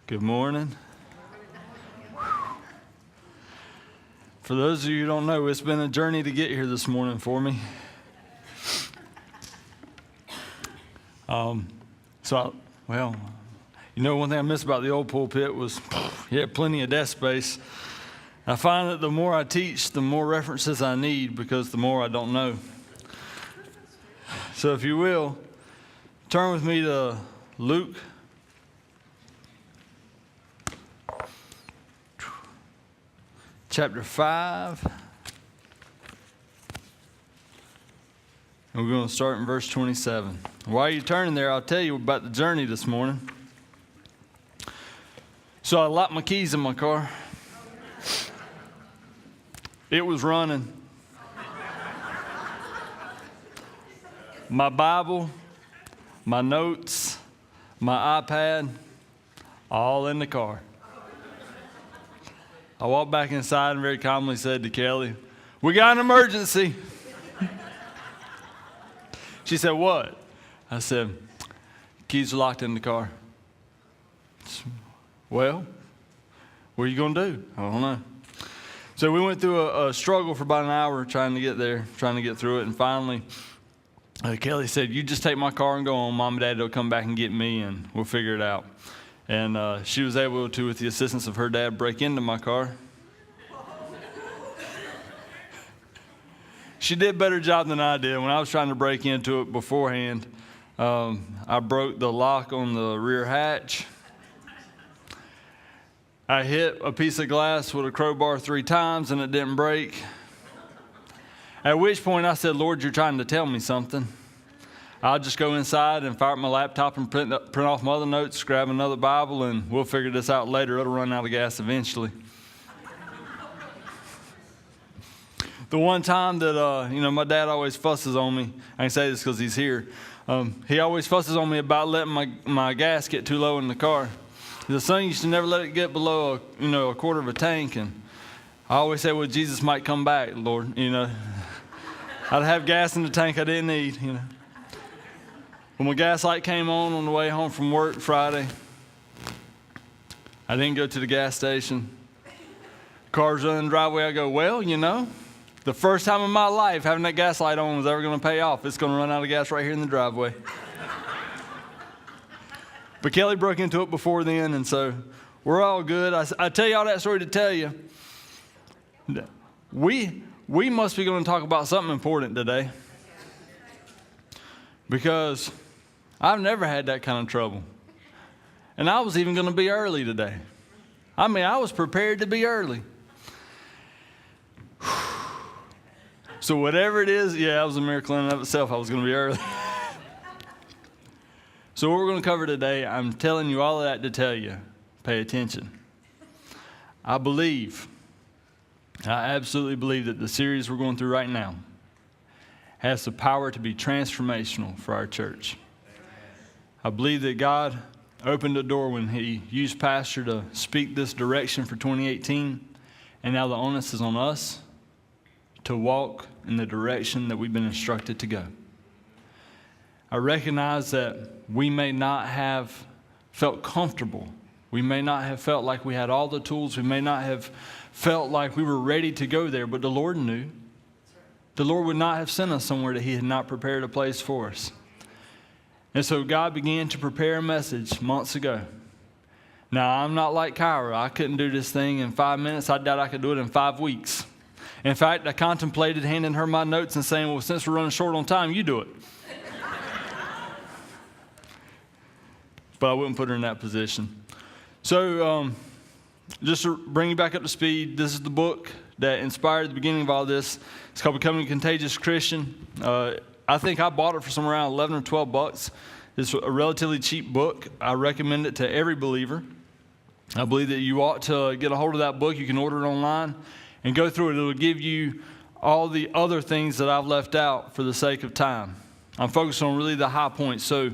Good morning. For those of you who don't know, it's been a journey to get here this morning for me. One thing I miss about the old pulpit was you had plenty of desk space. I find that the more I teach, the more references I need because the more I don't know. So if you will, turn with me to Luke chapter 5. And we're going to start in verse 27. While you're turning there, I'll tell you about the journey this morning. So I locked my keys in my car. It was running. My Bible, my notes, my iPad, all in the car. I walked back inside and very calmly said to Kelly, "We got an emergency." She said, "What?" I said, "Keys are locked in the car." Well, what are you going to do? I don't know. So we went through a struggle for about an hour trying to get there, trying to get through it. And finally, Kelly said, "You just take my car and go on. Mom and Dad will come back and get me and we'll figure it out." And she was able to, with the assistance of her dad, break into my car. She did a better job than I did. When I was trying to break into it beforehand, I broke the lock on the rear hatch. I hit a piece of glass with a crowbar 3 times and it didn't break. At which point I said, "Lord, you're trying to tell me something. I'll just go inside and fire up my laptop and print off my other notes, grab another Bible, and we'll figure this out later. It'll run out of gas eventually." The one time that, my dad always fusses on me. I can say this because he's here. He always fusses on me about letting my gas get too low in the car. The son used to never let it get below, a quarter of a tank. And I always say, "Well, Jesus might come back, Lord." I'd have gas in the tank I didn't need, When my gas light came on the way home from work Friday, I didn't go to the gas station. Car's running the driveway. I go, "Well, the first time in my life having that gas light on was ever going to pay off. It's going to run out of gas right here in the driveway." But Kelly broke into it before then, and so we're all good. I tell you all that story to tell you, we must be going to talk about something important today. Because I've never had that kind of trouble. And I was even going to be early today. I was prepared to be early. So whatever it is, it was a miracle in and of itself. I was going to be early. So what we're going to cover today, I'm telling you all of that to tell you, pay attention. I absolutely believe that the series we're going through right now has the power to be transformational for our church. I believe that God opened a door when He used Pastor to speak this direction for 2018, and now the onus is on us to walk in the direction that we've been instructed to go. I recognize that we may not have felt comfortable. We may not have felt like we had all the tools. We may not have felt like we were ready to go there, but the Lord knew. The Lord would not have sent us somewhere that He had not prepared a place for us. And so God began to prepare a message months ago. Now, I'm not like Kyra. I couldn't do this thing in 5 minutes. I doubt I could do it in 5 weeks. In fact, I contemplated handing her my notes and saying, "Well, since we're running short on time, you do it." But I wouldn't put her in that position. So just to bring you back up to speed, this is the book that inspired the beginning of all this. It's called Becoming a Contagious Christian. I think I bought it for somewhere around $11 or $12. It's a relatively cheap book. I recommend it to every believer. I believe that you ought to get a hold of that book. You can order it online and go through it. It'll give you all the other things that I've left out for the sake of time. I'm focused on really the high points. So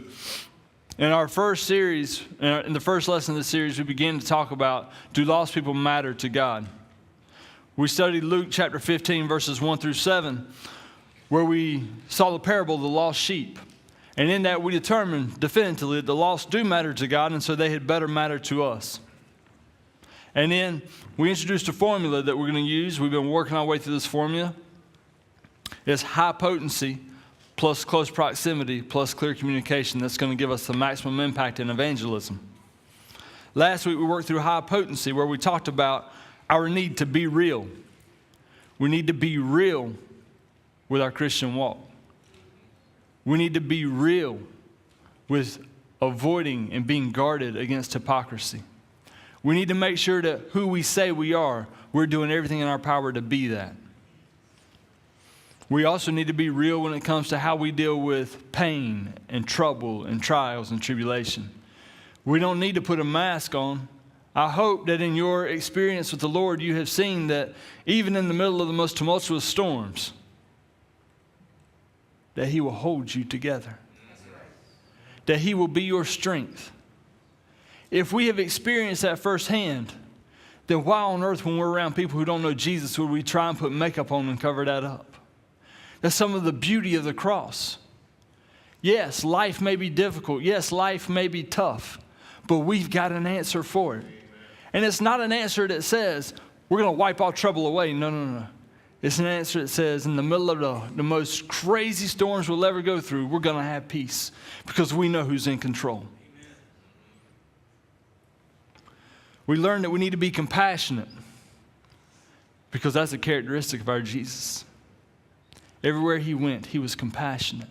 in our first series, in the first lesson of the series, we began to talk about, do lost people matter to God? We studied Luke chapter 15, verses 1 through 7, where we saw the parable of the lost sheep. And in that, we determined definitively that the lost do matter to God, and so they had better matter to us. And then we introduced a formula that we're going to use. We've been working our way through this formula. It's high potency plus close proximity plus clear communication. That's going to give us the maximum impact in evangelism. Last week we worked through high potency, where we talked about our need to be real. We need to be real with our Christian walk. We need to be real with avoiding and being guarded against hypocrisy. We need to make sure that who we say we are, we're doing everything in our power to be that. We also need to be real when it comes to how we deal with pain and trouble and trials and tribulation. We don't need to put a mask on. I hope that in your experience with the Lord, you have seen that even in the middle of the most tumultuous storms, that He will hold you together. That He will be your strength. If we have experienced that firsthand, then why on earth, when we're around people who don't know Jesus, would we try and put makeup on and cover that up? That's some of the beauty of the cross. Yes, life may be difficult. Yes, life may be tough. But we've got an answer for it. And it's not an answer that says, we're going to wipe all trouble away. No. It's an answer that says, in the middle of the most crazy storms we'll ever go through, we're going to have peace because we know who's in control. We learned that we need to be compassionate because that's a characteristic of our Jesus. Everywhere He went, He was compassionate.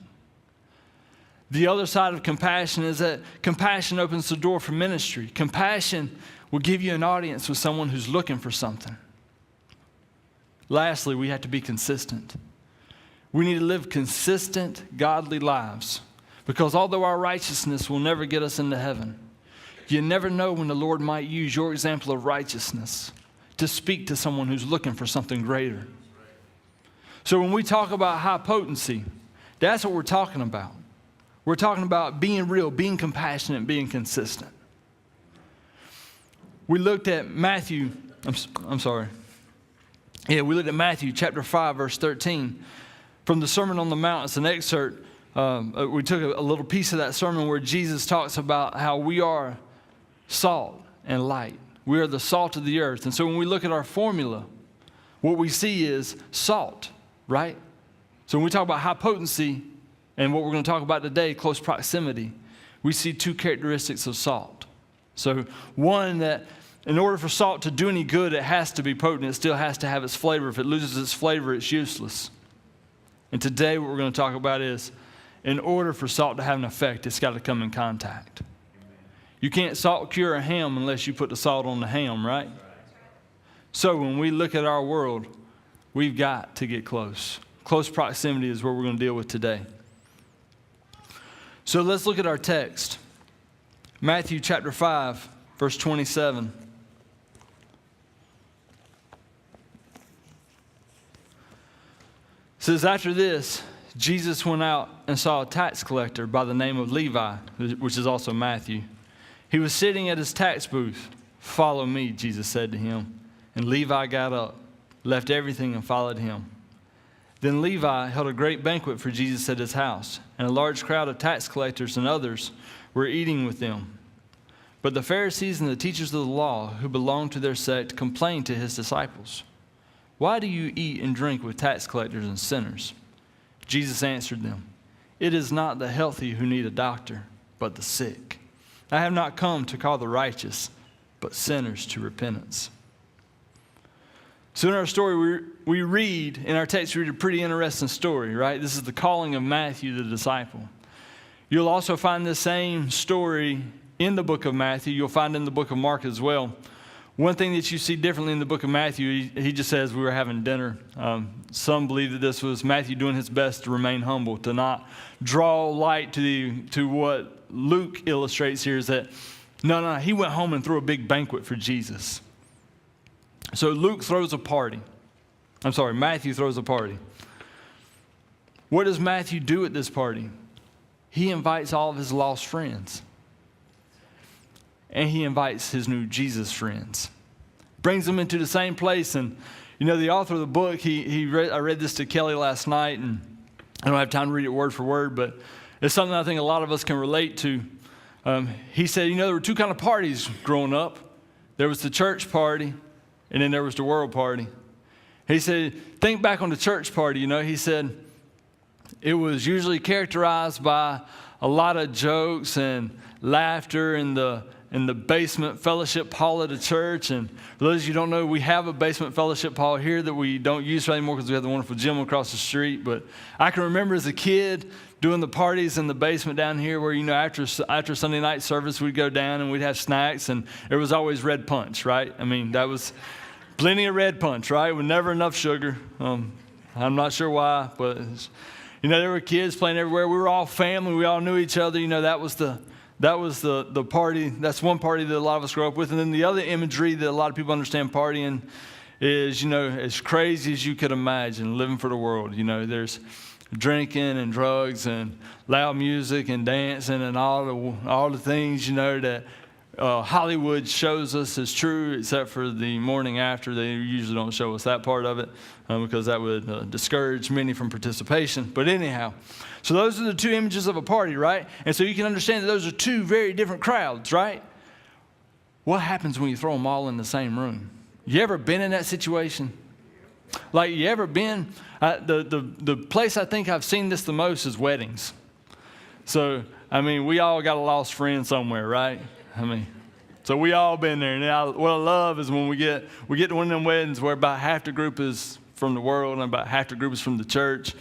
The other side of compassion is that compassion opens the door for ministry. Compassion will give you an audience with someone who's looking for something. Lastly, we have to be consistent. We need to live consistent, godly lives because although our righteousness will never get us into heaven, you never know when the Lord might use your example of righteousness to speak to someone who's looking for something greater. So when we talk about high potency, that's what we're talking about. We're talking about being real, being compassionate, being consistent. We looked at Matthew, we looked at Matthew chapter 5, verse 13. From the Sermon on the Mount, it's an excerpt. We took a little piece of that sermon where Jesus talks about how we are salt and light. We are the salt of the earth. And so when we look at our formula, what we see is salt, right? So when we talk about high potency and what we're going to talk about today, close proximity, we see two characteristics of salt. So one, that in order for salt to do any good, it has to be potent. It still has to have its flavor. If it loses its flavor, it's useless. And today what we're going to talk about is, in order for salt to have an effect, it's got to come in contact. You can't salt cure a ham unless you put the salt on the ham, right? So when we look at our world, we've got to get close. Close proximity is what we're going to deal with today. So let's look at our text. Matthew chapter 5, verse 27. It says, after this, Jesus went out and saw a tax collector by the name of Levi, which is also Matthew. He was sitting at his tax booth. Follow me, Jesus said to him. And Levi got up, left everything and followed him. Then Levi held a great banquet for Jesus at his house, and a large crowd of tax collectors and others were eating with them. But the Pharisees and the teachers of the law who belonged to their sect complained to his disciples, "Why do you eat and drink with tax collectors and sinners?" Jesus answered them, "It is not the healthy who need a doctor, but the sick. I have not come to call the righteous, but sinners to repentance." So in our story, we read, in our text, we read a pretty interesting story, right? This is the calling of Matthew the disciple. You'll also find the same story in the book of Matthew. You'll find it in the book of Mark as well. One thing that you see differently in the book of Matthew, he just says we were having dinner. Some believe that this was Matthew doing his best to remain humble, to not draw light to what Luke illustrates here is that, no, he went home and threw a big banquet for Jesus. So Matthew throws a party. What does Matthew do at this party? He invites all of his lost friends. And he invites his new Jesus friends. Brings them into the same place. And, the author of the book, I read this to Kelly last night, and I don't have time to read it word for word, but It's something I think a lot of us can relate to. He said, there were two kind of parties growing up. There was the church party, and then there was the world party. He said, think back on the church party, he said, it was usually characterized by a lot of jokes and laughter in the basement fellowship hall of the church. And for those of you who don't know, we have a basement fellowship hall here that we don't use anymore because we have the wonderful gym across the street. But I can remember as a kid doing the parties in the basement down here where, after Sunday night service, we'd go down and we'd have snacks, and there was always red punch, right? That was plenty of red punch, right? With never enough sugar. I'm not sure why, but there were kids playing everywhere. We were all family. We all knew each other. That was the party. That's one party that a lot of us grew up with. And then the other imagery that a lot of people understand partying is, as crazy as you could imagine, living for the world. There's drinking and drugs and loud music and dancing and all the things, that Hollywood shows us is true, except for the morning after. They usually don't show us that part of it because that would discourage many from participation. But anyhow, so those are the two images of a party, right? And so you can understand that those are two very different crowds, right? What happens when you throw them all in the same room? You ever been in that situation? Like, you ever been, the place I think I've seen this the most is weddings. So, we all got a lost friend somewhere, right? So we all been there. And what I love is when we get to one of them weddings where about half the group is from the world and about half the group is from the church.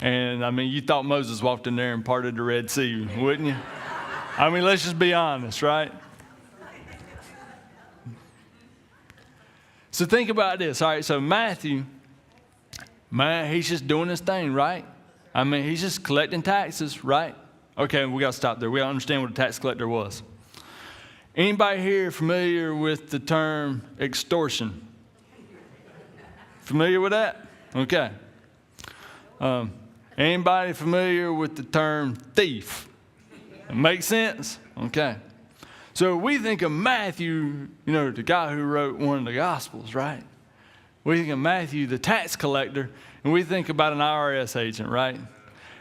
And, you thought Moses walked in there and parted the Red Sea, wouldn't you? Let's just be honest, right? So think about this. All right, so Matthew, he's just doing his thing, right? He's just collecting taxes, right? Okay, we got to stop there. We got to understand what a tax collector was. Anybody here familiar with the term extortion? Familiar with that? Okay. Anybody familiar with the term thief? Make sense? Okay. So we think of Matthew, the guy who wrote one of the Gospels, right? We think of Matthew, the tax collector, and we think about an IRS agent, right?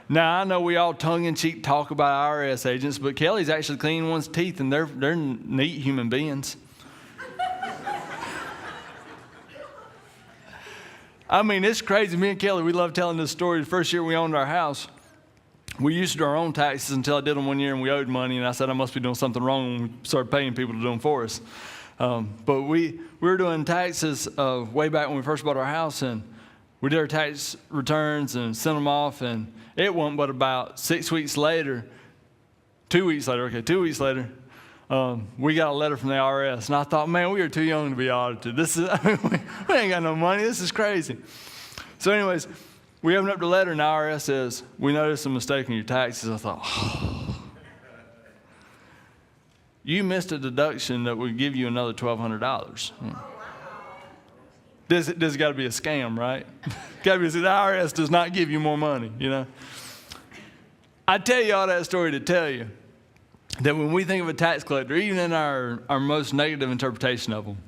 Now, I know we all tongue-in-cheek talk about IRS agents, but Kelly's actually cleaning one's teeth, and they're neat human beings. It's crazy. Me and Kelly, we love telling this story. The first year we owned our house, we used to do our own taxes until I did them one year and we owed money, and I said I must be doing something wrong when we started paying people to do them for us. But we were doing taxes way back when we first bought our house, and we did our tax returns and sent them off, and it wasn't but about 2 weeks later, we got a letter from the IRS, and I thought, man, we are too young to be audited. We ain't got no money. This is crazy. So anyways, we opened up the letter, and the IRS says, we noticed a mistake in your taxes. I thought, you missed a deduction that would give you another $1,200. This has got to be a scam, right? Got to be. The IRS does not give you more money, I tell you all that story to tell you that when we think of a tax collector, even in our most negative interpretation of them,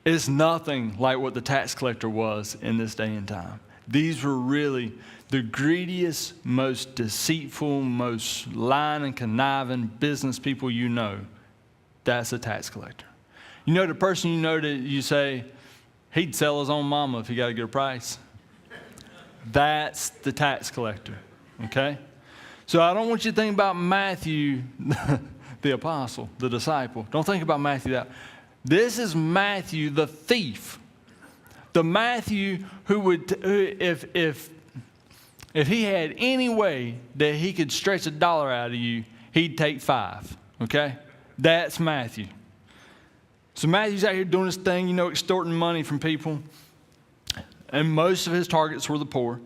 it's nothing like what the tax collector was in this day and time. These were really the greediest, most deceitful, most lying and conniving business people you know. That's a tax collector. The person that you say, he'd sell his own mama if he got a good price. That's the tax collector, okay? So I don't want you to think about Matthew, the apostle, the disciple. Don't think about Matthew that. This is Matthew, the thief. The Matthew who if he had any way that he could stretch $1 out of you, he'd take 5, okay? That's Matthew. So Matthew's out here doing his thing, extorting money from people. And most of his targets were the poor.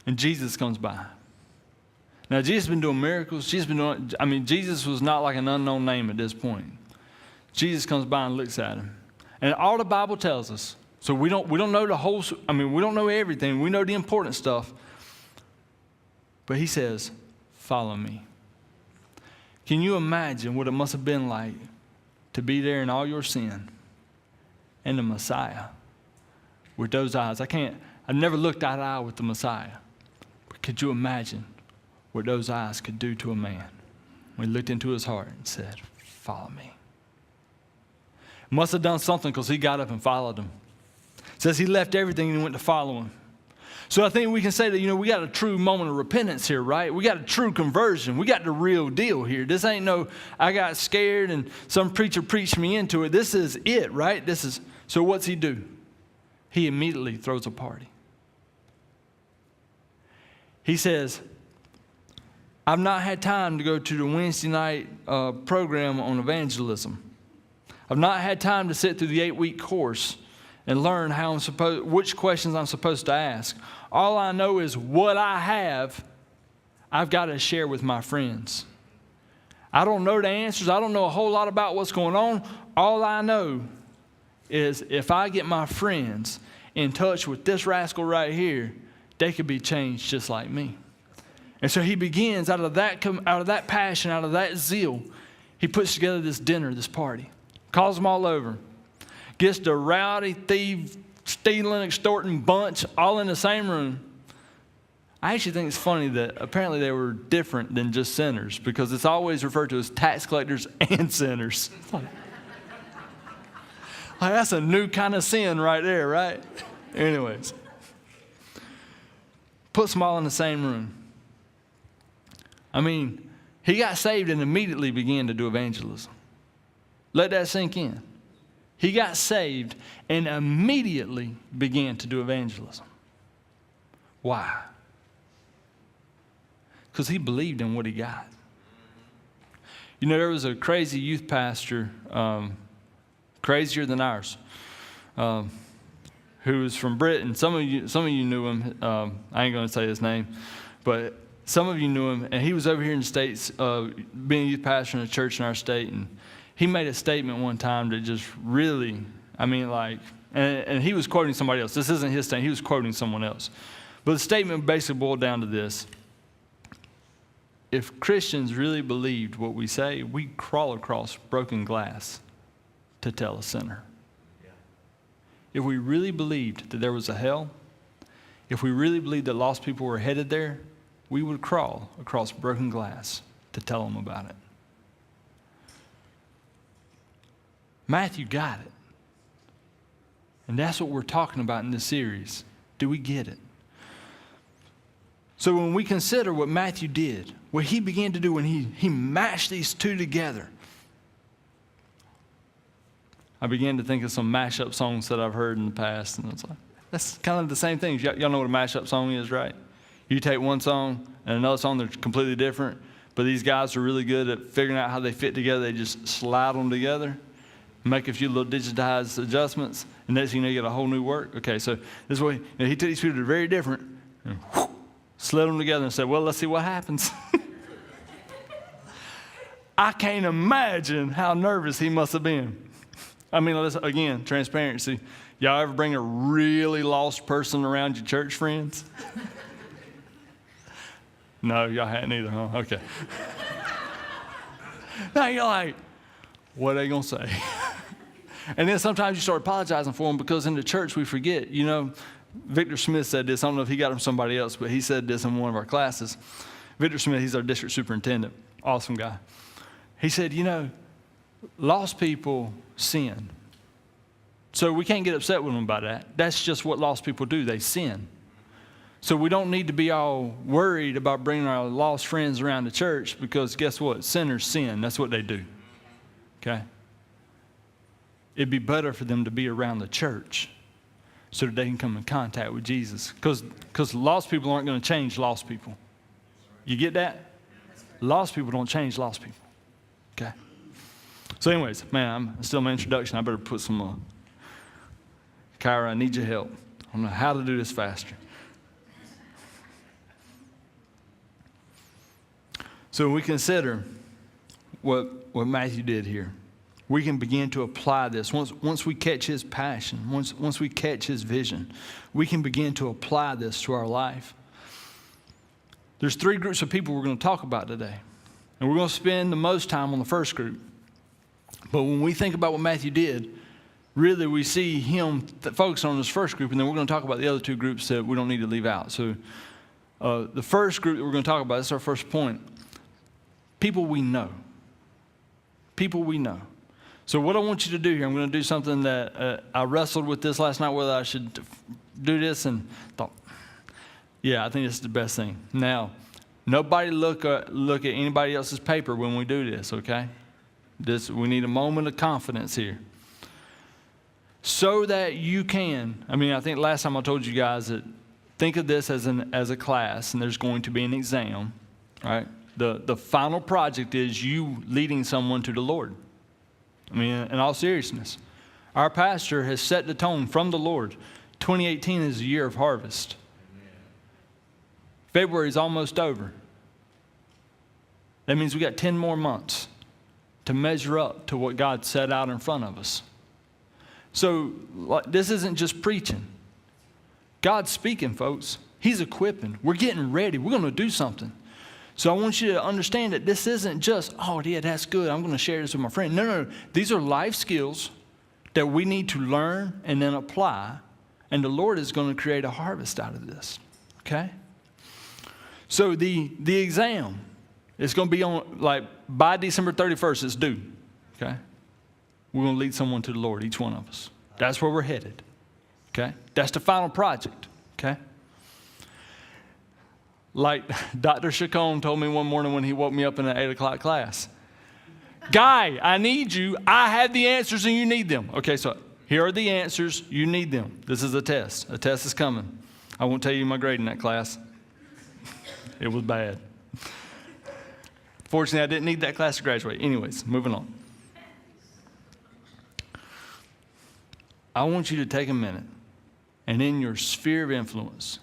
And Jesus comes by. Now, Jesus has been doing miracles. Jesus was not like an unknown name at this point. Jesus comes by and looks at him. And all the Bible tells us, so we don't know the whole, we don't know everything. We know the important stuff. But he says, follow me. Can you imagine what it must have been like to be there in all your sin and the Messiah with those eyes? I've never looked eye to eye with the Messiah. But could you imagine what those eyes could do to a man when he looked into his heart and said, follow me. Must have done something because he got up and followed him. It says he left everything and he went to follow him. So I think we can say that, we got a true moment of repentance here, right? We got a true conversion. We got the real deal here. This ain't no, I got scared and some preacher preached me into it. This is it, right? So what's he do? He immediately throws a party. He says, I've not had time to go to the Wednesday night program on evangelism. I've not had time to sit through the 8-week course and learn which questions I'm supposed to ask. All I know is what I have, I've got to share with my friends. I don't know the answers. I don't know a whole lot about what's going on. All I know is if I get my friends in touch with this rascal right here, they could be changed just like me. And so he begins out of that passion, out of that zeal, he puts together this dinner, this party, calls them all over, gets the rowdy, thief, stealing, extorting bunch all in the same room. I actually think it's funny that apparently they were different than just sinners because it's always referred to as tax collectors and sinners. Like that's a new kind of sin right there, right? Anyways, puts them all in the same room. I mean, he got saved and immediately began to do evangelism. Let that sink in. He got saved and immediately began to do evangelism. Why? Because he believed in what he got. There was a crazy youth pastor, crazier than ours, who was from Britain. Some of you knew him. I ain't going to say his name, but some of you knew him. And he was over here in the States, being a youth pastor in a church in our state, and he made a statement one time that just really, and he was quoting somebody else. This isn't his statement. He was quoting someone else. But the statement basically boiled down to this. If Christians really believed what we say, we'd crawl across broken glass to tell a sinner. Yeah. If we really believed that there was a hell, if we really believed that lost people were headed there, we would crawl across broken glass to tell them about it. Matthew got it. And that's what we're talking about in this series. Do we get it? So when we consider what Matthew did, what he began to do when he mashed these two together, I began to think of some mashup songs that I've heard in the past. And it's like, that's kind of the same thing. Y'all know what a mashup song is, right? You take one song and another song that's completely different, but these guys are really good at figuring out how they fit together. They just slide them together, make a few little digitized adjustments, and next thing you know, you get a whole new work. Okay, so this is what he took these people that are very different and slid them together and said, well, let's see what happens. I can't imagine how nervous he must have been. Again, transparency. Y'all ever bring a really lost person around your church friends? No, y'all hadn't either, huh? Okay. Now you're like, what are they going to say? And then sometimes you start apologizing for them because in the church we forget. Victor Smith said this. I don't know if he got it from somebody else, but he said this in one of our classes. Victor Smith, he's our district superintendent. Awesome guy. He said, lost people sin. So we can't get upset with them about that. That's just what lost people do. They sin. So we don't need to be all worried about bringing our lost friends around the church because guess what? Sinners sin. That's what they do. Okay? It'd be better for them to be around the church so that they can come in contact with Jesus. Because lost people aren't going to change lost people. You get that? Lost people don't change lost people. Okay? So anyways, man, I'm still in my introduction. I better put some, Kyra, I need your help. I don't know how to do this faster. So when we consider what Matthew did here, we can begin to apply this. Once we catch his passion, once we catch his vision, we can begin to apply this to our life. There's 3 groups of people we're going to talk about today. And we're going to spend the most time on the first group. But when we think about what Matthew did, really we see him focus on this first group, and then we're going to talk about the other 2 groups that we don't need to leave out. So The first group that we're going to talk about, that's our first point. People we know. People we know. So what I want you to do here, I'm going to do something that I wrestled with this last night, whether I should do this, and thought, yeah, I think this is the best thing. Now, nobody look at anybody else's paper when we do this, okay? We need a moment of confidence here. So that you can, I think last time I told you guys that think of this as a class, and there's going to be an exam, right? The final project is you leading someone to the Lord. In all seriousness. Our pastor has set the tone from the Lord. 2018 is a year of harvest. February is almost over. That means we got 10 more months to measure up to what God set out in front of us. So this isn't just preaching. God's speaking, folks. He's equipping. We're getting ready. We're going to do something. So I want you to understand that this isn't just, oh, yeah, that's good. I'm going to share this with my friend. No. These are life skills that we need to learn and then apply. And the Lord is going to create a harvest out of this. Okay? So the exam is going to be on, by December 31st, it's due. Okay? We're going to lead someone to the Lord, each one of us. That's where we're headed. Okay? That's the final project. Okay? Like Dr. Chacon told me one morning when he woke me up in an 8 o'clock class. Guy, I need you. I have the answers and you need them. Okay, so here are the answers. You need them. This is a test. A test is coming. I won't tell you my grade in that class. It was bad. Fortunately, I didn't need that class to graduate. Anyways, moving on. I want you to take a minute and in your sphere of influence,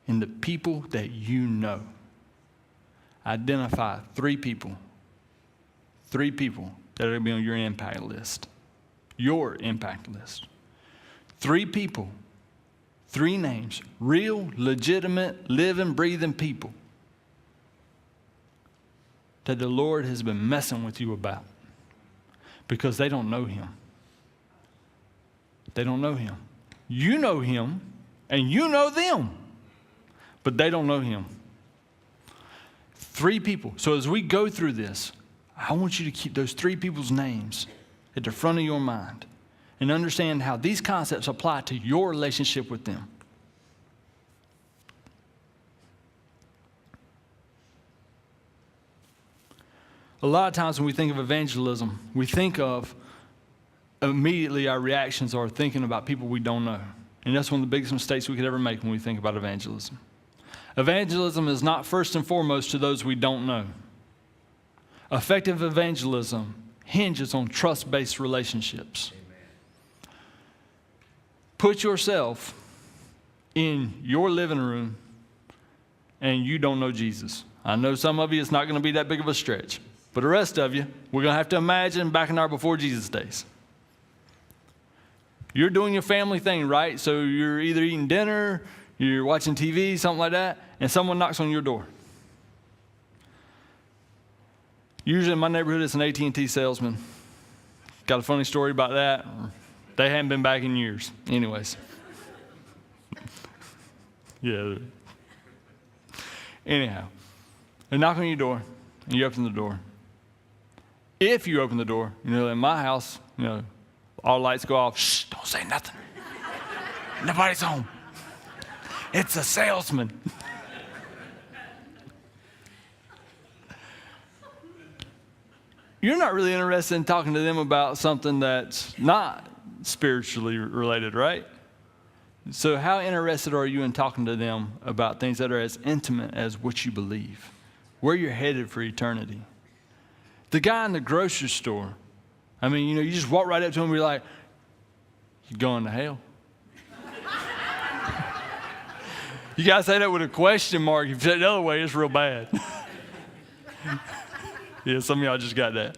in the people that you know, identify 3 people. 3 people that are going to be on your impact list. Your impact list. 3 people. 3 names. Real, legitimate, living, breathing people that the Lord has been messing with you about because they don't know Him. They don't know Him. You know Him, and you know them, but they don't know Him. 3 people. So as we go through this, I want you to keep those 3 people's names at the front of your mind and understand how these concepts apply to your relationship with them. A lot of times when we think of evangelism, we think of immediately our reactions are thinking about people we don't know. And that's one of the biggest mistakes we could ever make when we think about evangelism. Evangelism is not first and foremost to those we don't know. Effective evangelism hinges on trust-based relationships. Amen. Put yourself in your living room and you don't know Jesus. I know some of you, it's not going to be that big of a stretch. But the rest of you, we're going to have to imagine back in our before Jesus days. You're doing your family thing, right? So you're either eating dinner, you're watching TV, something like that, and someone knocks on your door. Usually in my neighborhood, it's an AT&T salesman. Got a funny story about that. They haven't been back in years. Anyways. Yeah. Anyhow, they knock on your door, and you open the door. If you open the door, in my house, all lights go off. Shh, don't say nothing. Nobody's home. It's a salesman. You're not really interested in talking to them about something that's not spiritually related, right? So how interested are you in talking to them about things that are as intimate as what you believe, where you're headed for eternity? The guy in the grocery store, you just walk right up to him and be like, "You going to hell?" You got to say that with a question mark. If you say it the other way, it's real bad. Yeah, some of y'all just got that.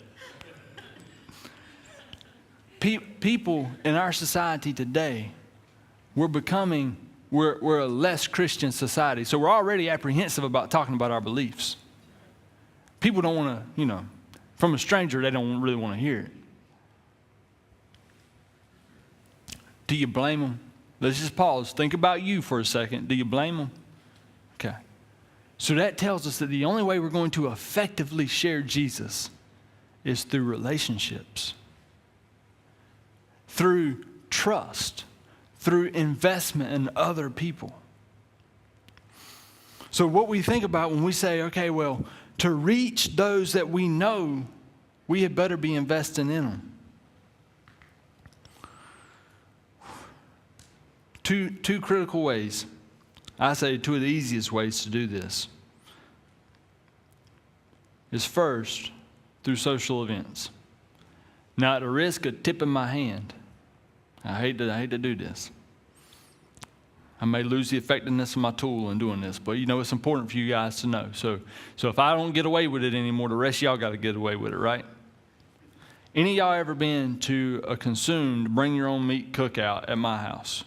People in our society today, we're a less Christian society. So we're already apprehensive about talking about our beliefs. People don't want to, from a stranger, they don't really want to hear it. Do you blame them? Let's just pause. Think about you for a second. Do you blame them? Okay. So that tells us that the only way we're going to effectively share Jesus is through relationships, through trust, through investment in other people. So what we think about when we say, okay, well, to reach those that we know, we had better be investing in them. Two critical ways. I say two of the easiest ways to do this is first, through social events. Now, at the risk of tipping my hand, I hate to do this. I may lose the effectiveness of my tool in doing this, but it's important for you guys to know. So if I don't get away with it anymore, the rest of y'all got to get away with it, right? Any of y'all ever been to a consumed bring your own meat cookout at my house?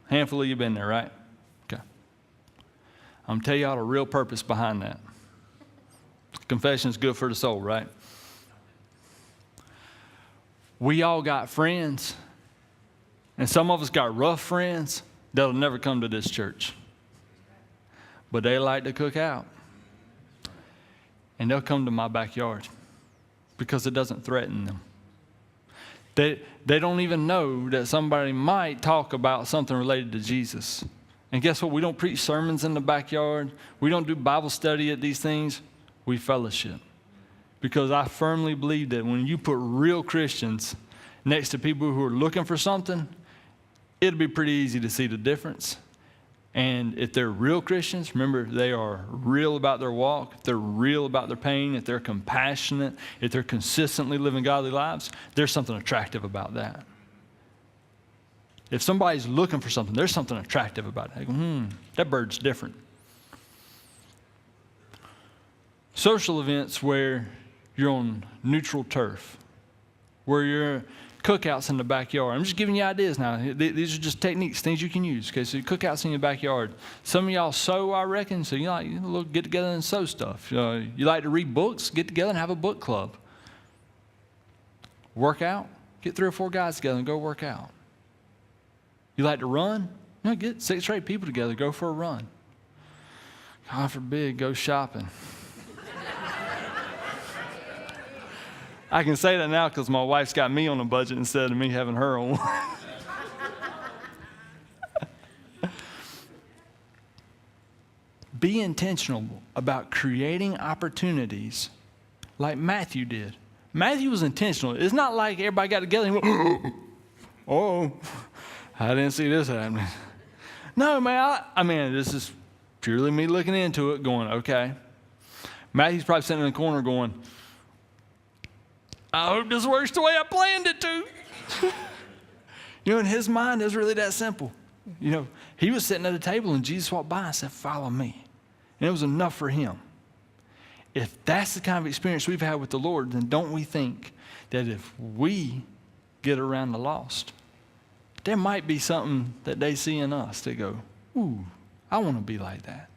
Handful of you been there, right? Okay. I'm going to tell y'all the real purpose behind that. Confession is good for the soul, right? We all got friends, and some of us got rough friends that'll never come to this church. But they like to cook out. And they'll come to my backyard because it doesn't threaten them. They don't even know that somebody might talk about something related to Jesus. And guess what? We don't preach sermons in the backyard. We don't do Bible study at these things. We fellowship. Because I firmly believe that when you put real Christians next to people who are looking for something, it'll be pretty easy to see the difference. And if they're real Christians, remember, they are real about their walk, if they're real about their pain, if they're compassionate, if they're consistently living godly lives, there's something attractive about that. If somebody's looking for something, there's something attractive about it. They go, that bird's different. Social events where you're on neutral turf, where you're cookouts in the backyard. I'm just giving you ideas now. These are just techniques, things you can use. Okay, so cookouts in your backyard. Some of y'all sew, I reckon. So you like get together and sew stuff. You like to read books. Get together and have a book club. Work out. Get 3 or 4 guys together and go work out. You like to run? Get 6 or 8 people together. Go for a run. God forbid, go shopping. I can say that now because my wife's got me on a budget instead of me having her on one. Be intentional about creating opportunities like Matthew did. Matthew was intentional. It's not like everybody got together and went, oh, I didn't see this happening. No, man, I mean, this is purely me looking into it going, okay. Matthew's probably sitting in the corner going, I hope this works the way I planned it to. In his mind, it was really that simple. He was sitting at a table and Jesus walked by and said, follow me. And it was enough for him. If that's the kind of experience we've had with the Lord, then don't we think that if we get around the lost, there might be something that they see in us that go, ooh, I want to be like that.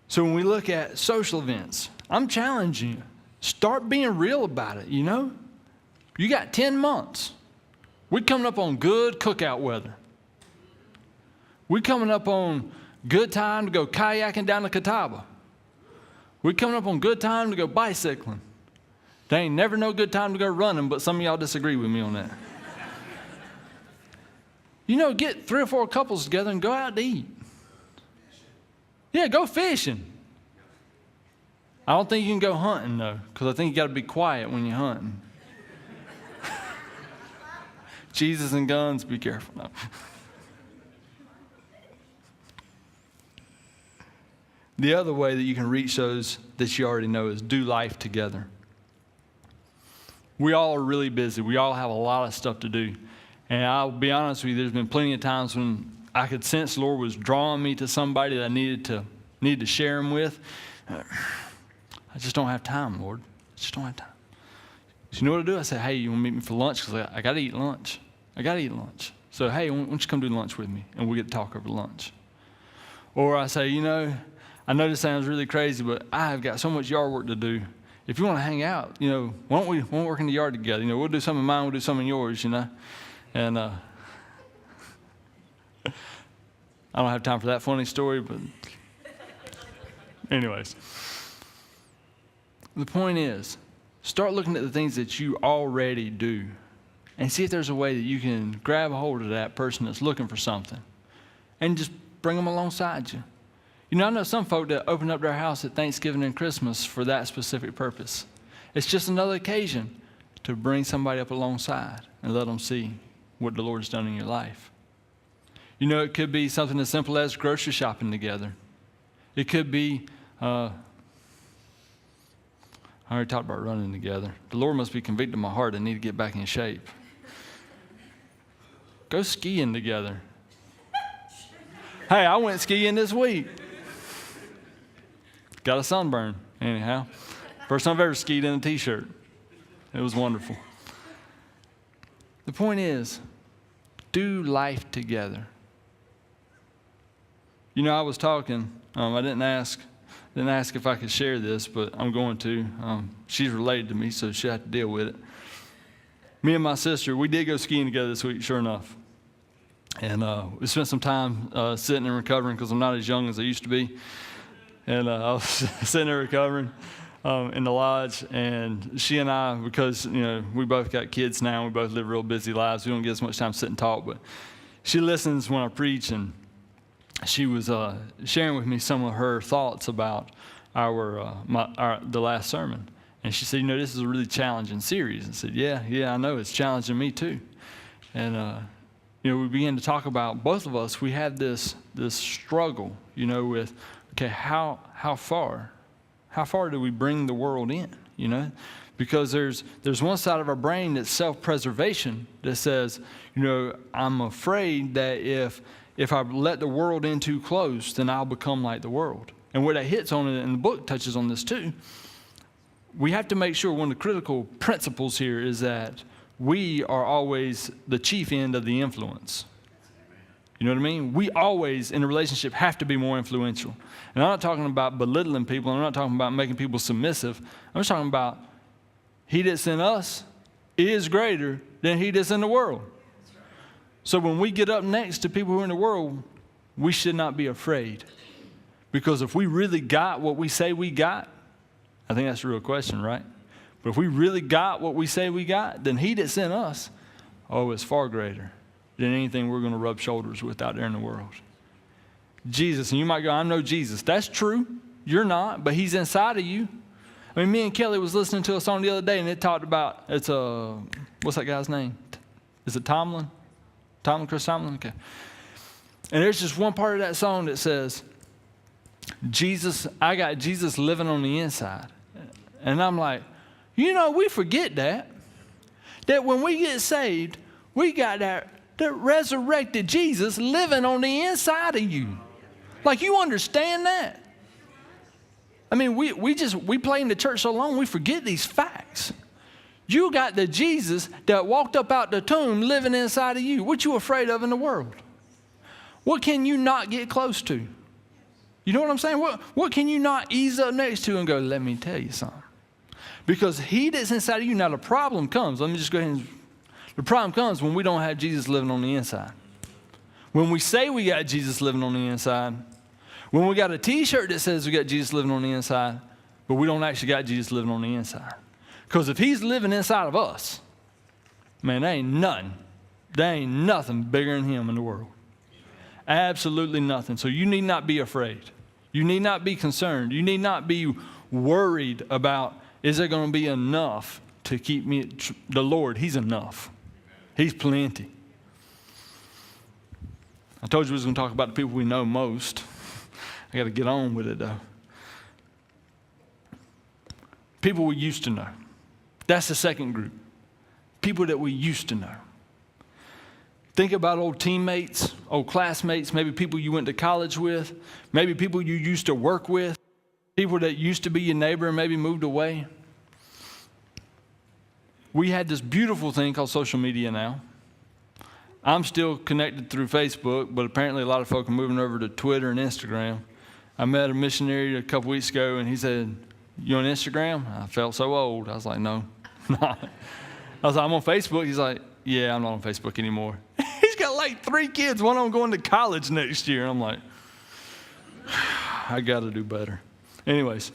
So when we look at social events, I'm challenging you. Start being real about it, You got 10 months. We're coming up on good cookout weather. We're coming up on good time to go kayaking down the Catawba. We're coming up on good time to go bicycling. There ain't never no good time to go running, but some of y'all disagree with me on that. Get 3 or 4 couples together and go out to eat. Yeah, go fishing. I don't think you can go hunting, though, because I think you got to be quiet when you're hunting. Jesus and guns, be careful. No. The other way that you can reach those that you already know is do life together. We all are really busy. We all have a lot of stuff to do. And I'll be honest with you, there's been plenty of times when I could sense the Lord was drawing me to somebody that I needed to share him with. I just don't have time, Lord. I just don't have time. So you know what I do? I say, hey, you want to meet me for lunch? Because I got to eat lunch. So, hey, why don't you come do lunch with me? And we'll get to talk over lunch. Or I say, I know this sounds really crazy, but I have got so much yard work to do. If you want to hang out, why don't we work in the yard together? We'll do some of mine, we'll do some of yours, And I don't have time for that funny story, but anyways. The point is, start looking at the things that you already do and see if there's a way that you can grab a hold of that person that's looking for something and just bring them alongside you. You know, I know some folk that open up their house at Thanksgiving and Christmas for that specific purpose. It's just another occasion to bring somebody up alongside and let them see what the Lord's done in your life. You know, it could be something as simple as grocery shopping together. It could be, I already talked about running together. The Lord must be convicting my heart. I need to get back in shape. Go skiing together. Hey, I went skiing this week. Got a sunburn, anyhow. First time I've ever skied in a t-shirt. It was wonderful. The point is, do life together. You know, I was talking, I didn't ask if I could share this, but I'm going to. She's related to me, so she'll have to deal with it. Me and my sister, we did go skiing together this week, sure enough. And we spent some time sitting and recovering because I'm not as young as I used to be. And I was sitting there recovering in the lodge. And she and I, because, you know, we both got kids now. We both live real busy lives. We don't get as much time to sit and talk. But she listens when I preach. And she was sharing with me some of her thoughts about the last sermon. And she said, you know, this is a really challenging series. I said, yeah, I know. It's challenging me too. And, you know, we began to talk about, both of us, we had this struggle, you know, with, okay, how far do we bring the world in, you know? Because there's one side of our brain that's self-preservation that says, you know, I'm afraid that if I let the world in too close, then I'll become like the world. And where that hits on it, and the book touches on this too, we have to make sure one of the critical principles here is that we are always the chief end of the influence. You know what I mean? We always, in a relationship, have to be more influential. And I'm not talking about belittling people. I'm not talking about making people submissive. I'm just talking about he that's in us is greater than he that's in the world. So when we get up next to people who are in the world, we should not be afraid. Because if we really got what we say we got, I think that's a real question, right? But if we really got what we say we got, then he that's in us, is far greater than anything we're going to rub shoulders with out there in the world. Jesus, and you might go, I know Jesus. That's true. You're not, but he's inside of you. I mean, me and Kelly was listening to a song the other day, and it talked about, what's that guy's name? Is it Tomlin? Chris Tomlin? Okay. And there's just one part of that song that says, Jesus, I got Jesus living on the inside. And I'm like, you know, we forget that when we get saved, we got that resurrected Jesus living on the inside of you. Like, you understand that? I mean, we play in the church so long, we forget these facts. You got the Jesus that walked up out the tomb living inside of you. What you afraid of in the world? What can you not get close to? You know what I'm saying? What can you not ease up next to and go, let me tell you something? Because he that's inside of you. Now the problem comes, let me just go ahead and, the problem comes when we don't have Jesus living on the inside. When we say we got Jesus living on the inside, when we got a t-shirt that says we got Jesus living on the inside, but we don't actually got Jesus living on the inside. Because if he's living inside of us, man, there ain't nothing bigger than him in the world. Absolutely nothing. So you need not be afraid. You need not be concerned. You need not be worried about, is there going to be enough to keep me? The Lord, he's enough. He's plenty. I told you we was going to talk about the people we know most. I got to get on with it, though. People we used to know. That's the second group. People that we used to know. Think about old teammates, old classmates, maybe people you went to college with, maybe people you used to work with, people that used to be your neighbor and maybe moved away. We had this beautiful thing called social media now. I'm still connected through Facebook, but apparently a lot of folk are moving over to Twitter and Instagram. I met a missionary a couple weeks ago, and he said, you on Instagram? I felt so old. I was like, no. I was like, I'm on Facebook. He's like, yeah, I'm not on Facebook anymore. He's got like 3 kids, one of them going to college next year. And I'm like, I got to do better. Anyways,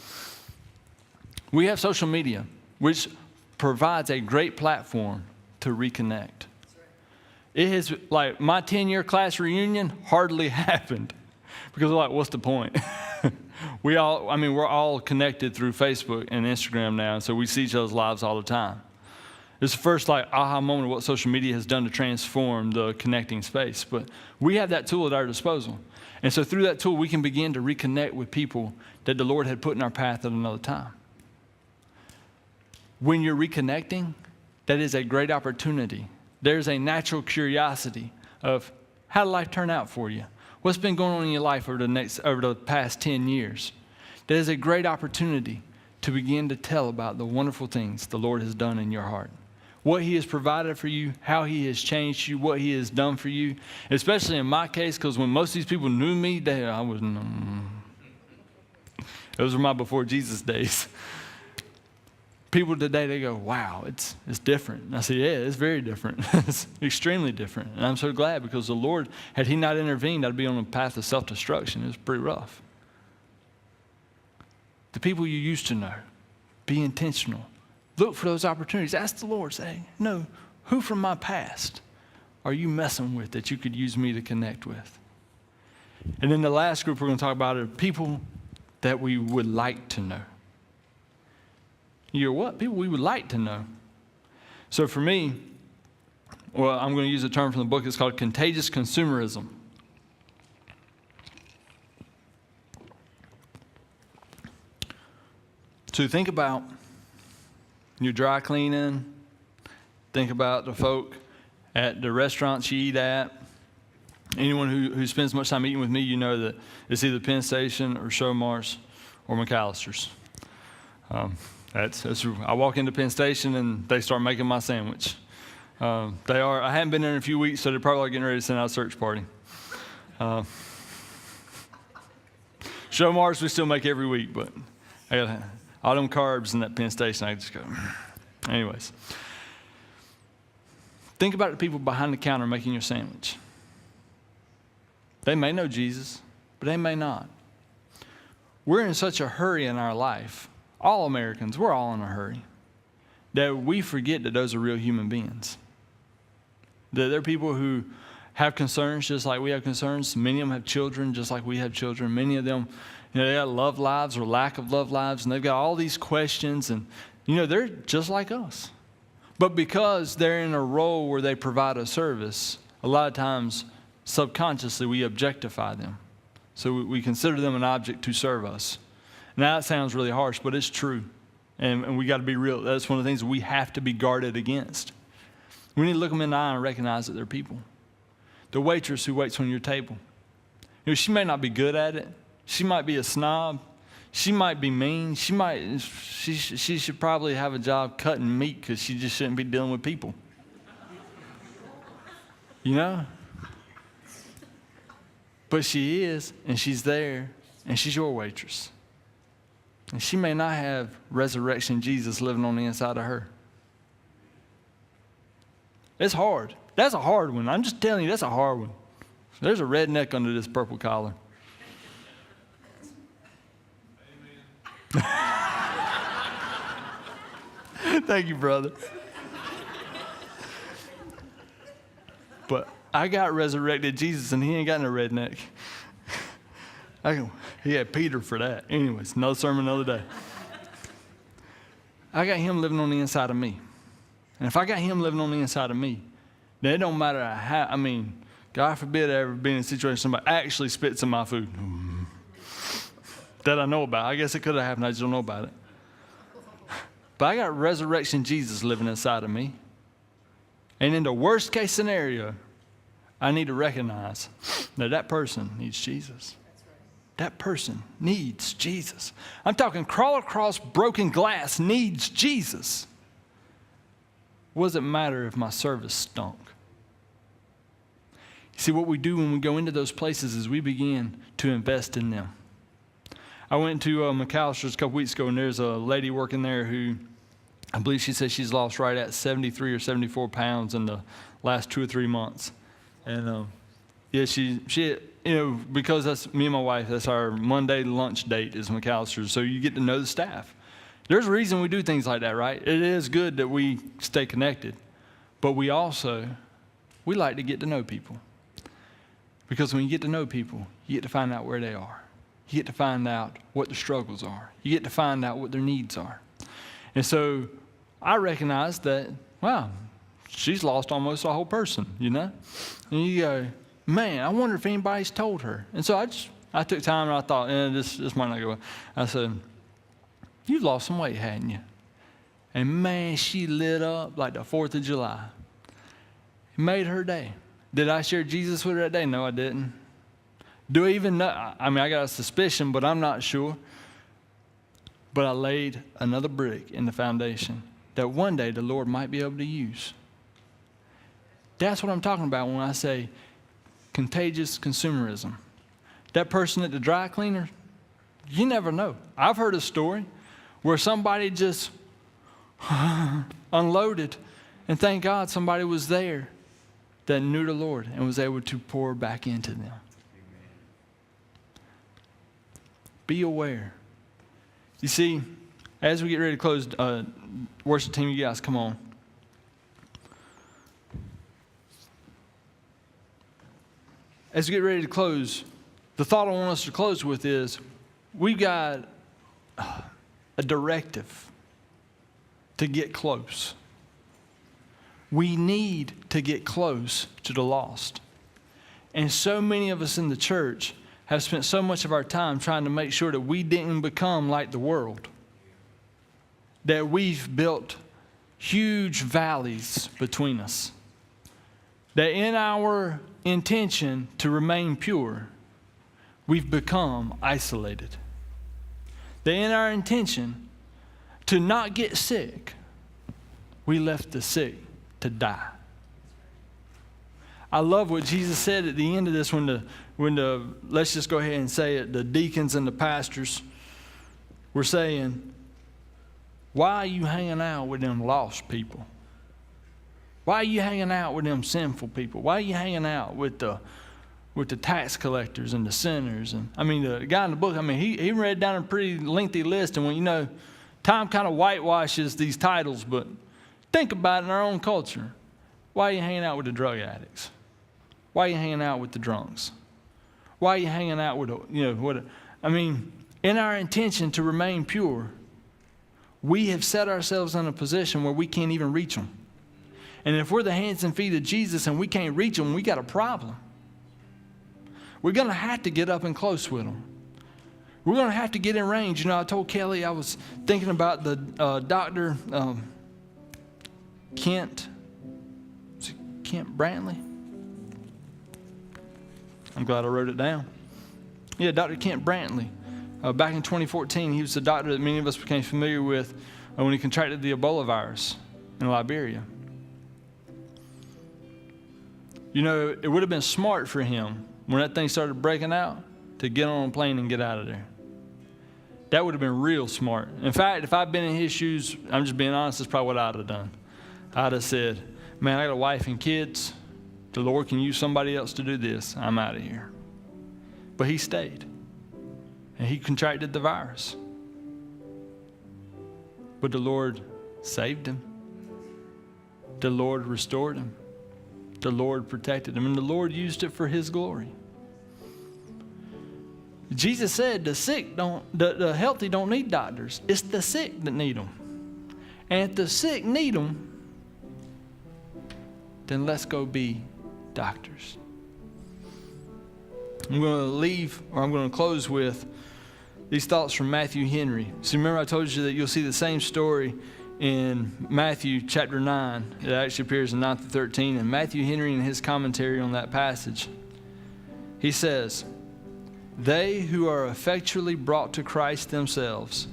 we have social media, which provides a great platform to reconnect. It has, like, my 10-year class reunion hardly happened because we're like, what's the point? We're all connected through Facebook and Instagram now, and so we see each other's lives all the time. It's the first, like, aha moment of what social media has done to transform the connecting space. But we have that tool at our disposal. And so through that tool, we can begin to reconnect with people that the Lord had put in our path at another time. When you're reconnecting, that is a great opportunity. There's a natural curiosity of, how did life turn out for you? What's been going on in your life over the past 10 years? That is a great opportunity to begin to tell about the wonderful things the Lord has done in your heart. What He has provided for you, how He has changed you, what He has done for you. Especially in my case, because when most of these people knew me, those were my before Jesus days. People today, they go, wow, it's different. And I say, yeah, it's very different. It's extremely different. And I'm so glad, because the Lord, had He not intervened, I'd be on a path of self-destruction. It was pretty rough. The people you used to know, be intentional. Look for those opportunities. Ask the Lord, say, no, who from my past are you messing with that you could use me to connect with? And then the last group we're going to talk about are people that we would like to know. You're what? People we would like to know. So for me, well, I'm going to use a term from the book. It's called Contagious Consumerism. So think about your dry cleaning. Think about the folk at the restaurants you eat at. Anyone who spends much time eating with me, you know that it's either Penn Station or Showmars or McAllister's. I walk into Penn Station and they start making my sandwich. I haven't been there in a few weeks, so they're probably getting ready to send out a search party. Showmars we still make every week, but I got all them carbs in that Penn Station. I just go. Anyways, think about the people behind the counter making your sandwich. They may know Jesus, but they may not. We're in such a hurry in our life. All Americans, we're all in a hurry, that we forget that those are real human beings. That they're people who have concerns just like we have concerns. Many of them have children just like we have children. Many of them, they got love lives or lack of love lives, and they've got all these questions, and, they're just like us. But because they're in a role where they provide a service, a lot of times, subconsciously, we objectify them. So we consider them an object to serve us. Now, that sounds really harsh, but it's true. And we got to be real. That's one of the things we have to be guarded against. We need to look them in the eye and recognize that they're people. The waitress who waits on your table. She may not be good at it. She might be a snob. She might be mean. She should probably have a job cutting meat because she just shouldn't be dealing with people. But she is, and she's there, and she's your waitress. And she may not have resurrection Jesus living on the inside of her. It's hard. That's a hard one. I'm just telling you, that's a hard one. There's a redneck under this purple collar. Amen. Thank you, brother. But I got resurrected Jesus, and he ain't got no redneck. He had Peter for that. Anyways, another sermon another day. I got him living on the inside of me. And if I got him living on the inside of me, then it don't matter how, God forbid I ever be in a situation somebody actually spits in my food. That I know about. I guess it could have happened. I just don't know about it. But I got resurrection Jesus living inside of me. And in the worst case scenario, I need to recognize that person needs Jesus. That person needs Jesus. I'm talking crawl across broken glass needs Jesus. What does it matter if my service stunk? See, what we do when we go into those places is we begin to invest in them. I went to McAllister's a couple weeks ago, and there's a lady working there who, I believe she said she's lost right at 73 or 74 pounds in the last 2 or 3 months. And yeah, she because that's me and my wife, that's our Monday lunch date is McAllister's. So you get to know the staff. There's a reason we do things like that, right? It is good that we stay connected, but we like to get to know people. Because when you get to know people, you get to find out where they are. You get to find out what their struggles are. You get to find out what their needs are. And so I recognize that, wow, she's lost almost a whole person, And you go, man, I wonder if anybody's told her. And so I took time and I thought, this might not go well. I said, you've lost some weight, hadn't you? And man, she lit up like the 4th of July. It made her day. Did I share Jesus with her that day? No, I didn't. Do I even know? I mean, I got a suspicion, but I'm not sure. But I laid another brick in the foundation that one day the Lord might be able to use. That's what I'm talking about when I say contagious consumerism. That person at the dry cleaner, you never know. I've heard a story where somebody just unloaded, and thank God somebody was there that knew the Lord and was able to pour back into them. Be aware. You see, as we get ready to close, worship team, you guys, come on. As we get ready to close, the thought I want us to close with is we've got a directive to get close. We need to get close to the lost. And so many of us in the church have spent so much of our time trying to make sure that we didn't become like the world. That we've built huge valleys between us. That in our intention to remain pure, we've become isolated. That in our intention to not get sick, we left the sick to die. I love what Jesus said at the end of this when the let's just go ahead and say it, the deacons and the pastors were saying, why are you hanging out with them lost people? Why are you hanging out with them sinful people? Why are you hanging out with the tax collectors and the sinners? And I mean, the guy in the book, I mean, he read down a pretty lengthy list. And when, time kind of whitewashes these titles, but think about it in our own culture. Why are you hanging out with the drug addicts? Why are you hanging out with the drunks? Why are you hanging out with, in our intention to remain pure, we have set ourselves in a position where we can't even reach them. And if we're the hands and feet of Jesus and we can't reach them, we got a problem. We're going to have to get up and close with them. We're going to have to get in range. I told Kelly I was thinking about the Dr. Kent Brantley. I'm glad I wrote it down. Yeah, Dr. Kent Brantley. Back in 2014, he was the doctor that many of us became familiar with when he contracted the Ebola virus in Liberia. It would have been smart for him when that thing started breaking out to get on a plane and get out of there. That would have been real smart. In fact, if I'd been in his shoes, I'm just being honest, that's probably what I'd have done. I'd have said, man, I got a wife and kids. The Lord can use somebody else to do this. I'm out of here. But he stayed. And he contracted the virus. But the Lord saved him. The Lord restored him. The Lord protected him. And the Lord used it for his glory. Jesus said the healthy don't need doctors. It's the sick that need them. And if the sick need them, then let's go be doctors. I'm going to close with these thoughts from Matthew Henry. So remember I told you that you'll see the same story in Matthew chapter 9. It actually appears in 9 through 13. And Matthew Henry, in his commentary on that passage, he says, they who are effectually brought to Christ themselves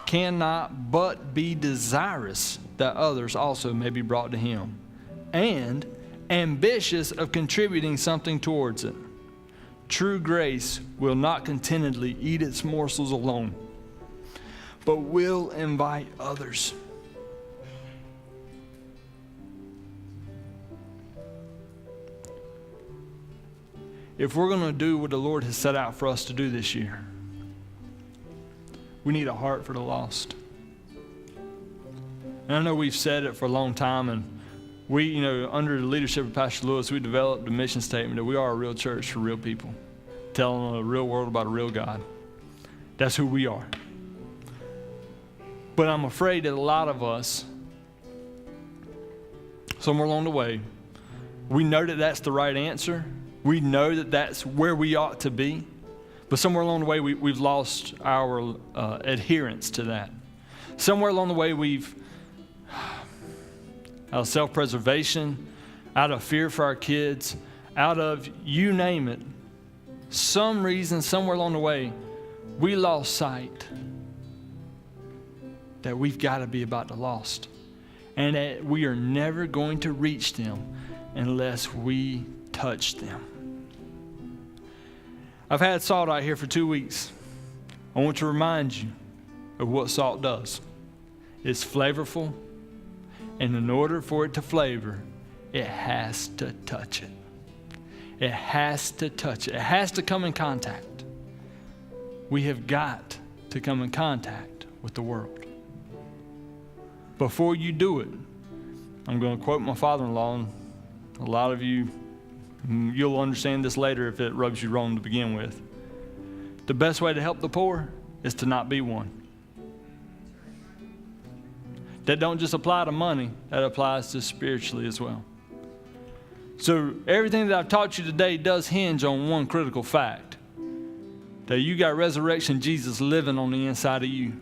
cannot but be desirous that others also may be brought to him, and ambitious of contributing something towards it. True grace will not contentedly eat its morsels alone, but will invite others. if we're going to do what the Lord has set out for us to do this year, we need a heart for the lost. And I know we've said it for a long time, and we, under the leadership of Pastor Lewis, we developed a mission statement that we are a real church for real people, telling a real world about a real God. That's who we are. But I'm afraid that a lot of us, somewhere along the way, we know that that's the right answer. We know that that's where we ought to be. But somewhere along the way, we've lost our adherence to that. Somewhere along the way, we've, out of self-preservation, out of fear for our kids, out of you name it, some reason, somewhere along the way, we lost sight that we've got to be about the lost, and that we are never going to reach them unless we touch them. I've had salt out here for 2 weeks. I want to remind you of what salt does. It's flavorful, and in order for it to flavor, it has to touch it. It has to touch it. It has to come in contact. We have got to come in contact with the world. Before you do it, I'm going to quote my father-in-law, and a lot of you, you'll understand this later if it rubs you wrong to begin with. The best way to help the poor is to not be one. That don't just apply to money, that applies to spiritually as well. So everything that I've taught you today does hinge on one critical fact, that you got resurrection Jesus living on the inside of you.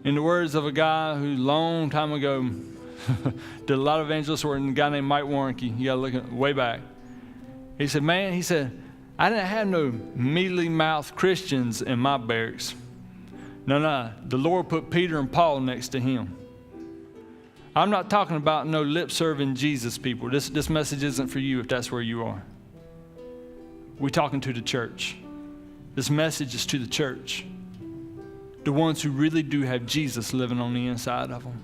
In the words of a guy who long time ago did a lot of evangelist work, and a guy named Mike Warnke, you got to look at way back. He said, I didn't have no mealy-mouthed Christians in my barracks. No, the Lord put Peter and Paul next to him. I'm not talking about no lip-serving Jesus people. This message isn't for you if that's where you are. We're talking to the church. This message is to the church. The ones who really do have Jesus living on the inside of them.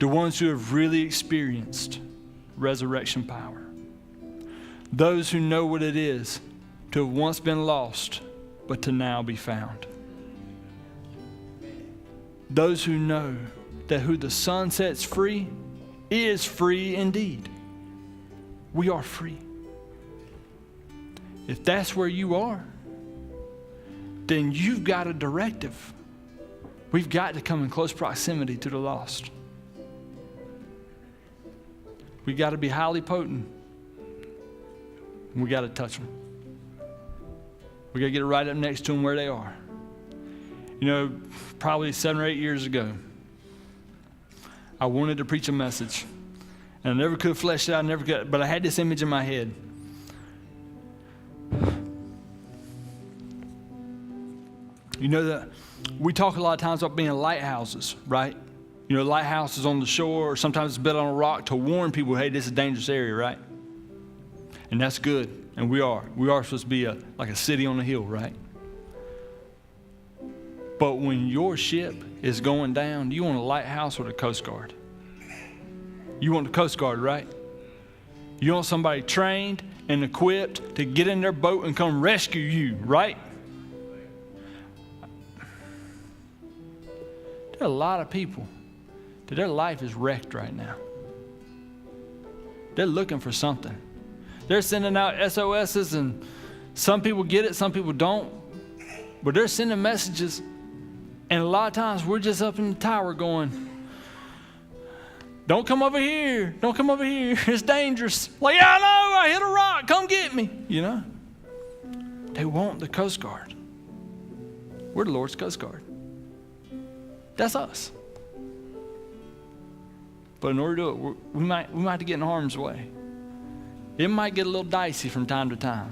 The ones who have really experienced resurrection power. Those who know what it is to have once been lost, but to now be found. Those who know that who the Son sets free is free indeed. We are free. If that's where you are, then you've got a directive. We've got to come in close proximity to the lost. We've got to be highly potent. And we got to touch them. We got to get right up next to them where they are. Probably 7 or 8 years ago, I wanted to preach a message. And I never could flesh it out, but I had this image in my head. That we talk a lot of times about being lighthouses, right? Lighthouses on the shore, or sometimes it's built on a rock to warn people, hey, this is a dangerous area, right? And that's good, and we are. We are supposed to be like a city on a hill, right? But when your ship is going down, do you want a lighthouse or the Coast Guard? You want the Coast Guard, right? You want somebody trained and equipped to get in their boat and come rescue you, right? There are a lot of people that their life is wrecked right now. They're looking for something. They're sending out SOSs, and some people get it, some people don't. But they're sending messages, and a lot of times we're just up in the tower going, don't come over here. Don't come over here. It's dangerous. Like, yeah, I know. I hit a rock. Come get me. They want the Coast Guard. We're the Lord's Coast Guard. That's us. But in order to do it, we might have to get in harm's way. It might get a little dicey from time to time.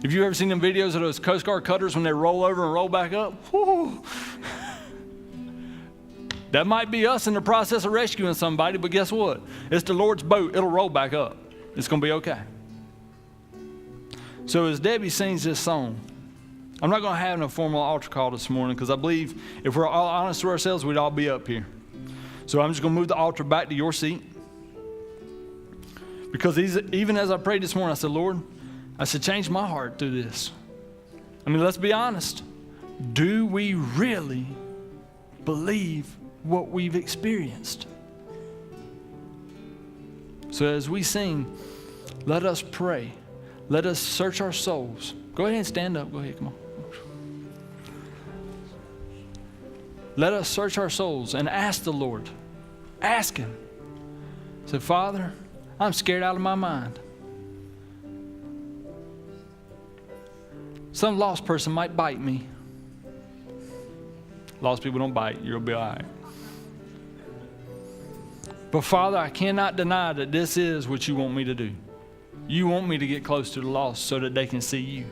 Have you ever seen them videos of those Coast Guard cutters when they roll over and roll back up? Whew. That might be us in the process of rescuing somebody, but guess what? It's the Lord's boat. It'll roll back up. It's going to be okay. So as Debbie sings this song, I'm not going to have no formal altar call this morning because I believe if we're all honest to ourselves, we'd all be up here. So I'm just going to move the altar back to your seat. Because even as I prayed this morning, I said, Lord, I said, change my heart through this. I mean, let's be honest. Do we really believe what we've experienced? So as we sing, let us pray. Let us search our souls. Go ahead and stand up. Go ahead, come on. Let us search our souls and ask the Lord. Ask Him. Say, Father, I'm scared out of my mind. Some lost person might bite me. Lost people don't bite. You'll be all right. But Father, I cannot deny that this is what you want me to do. You want me to get close to the lost so that they can see you.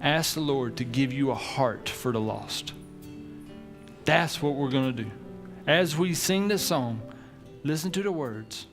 Ask the Lord to give you a heart for the lost. That's what we're going to do. As we sing this song, listen to the words.